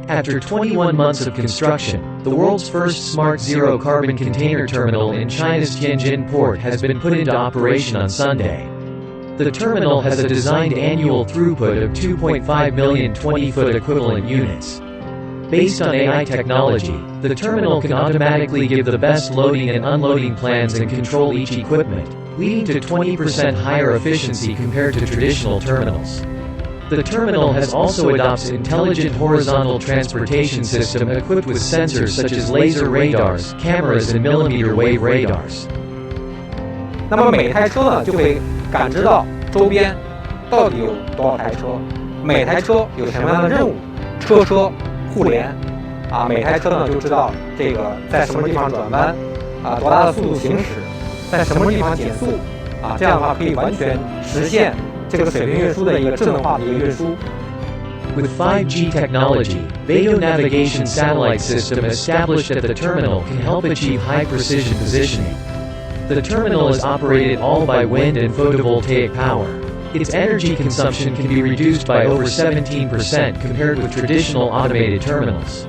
After 21 months of construction, the world's first smart zero carbon container terminal in China's Tianjin port has been put into operation on Sunday. The terminal has a designed annual throughput of 2.5 million 20-foot equivalent units. Based on AI technology, the terminal can automatically give the best loading and unloading plans and control each equipment, leading to 20% higher efficiency compared to traditional terminals. The terminal has also adopted intelligent horizontal transportation system equipped with sensors such as laser radars, cameras and millimeter wave radars. 那么每台车呢就会感知到周边到底有多少台车，每台车有什么样的任务，车互联每台车呢就知道这个在什么地方转弯多大的速度行驶，在什么地方减速这样的话可以完全实现这个水平运输的一个智能化的一个运输。With 5G technology, Video navigation satellite system established at the terminal can help achieve high-precision positioning. The terminal is operated all by wind and photovoltaic power. Its energy consumption can be reduced by over 17% compared with traditional automated terminals.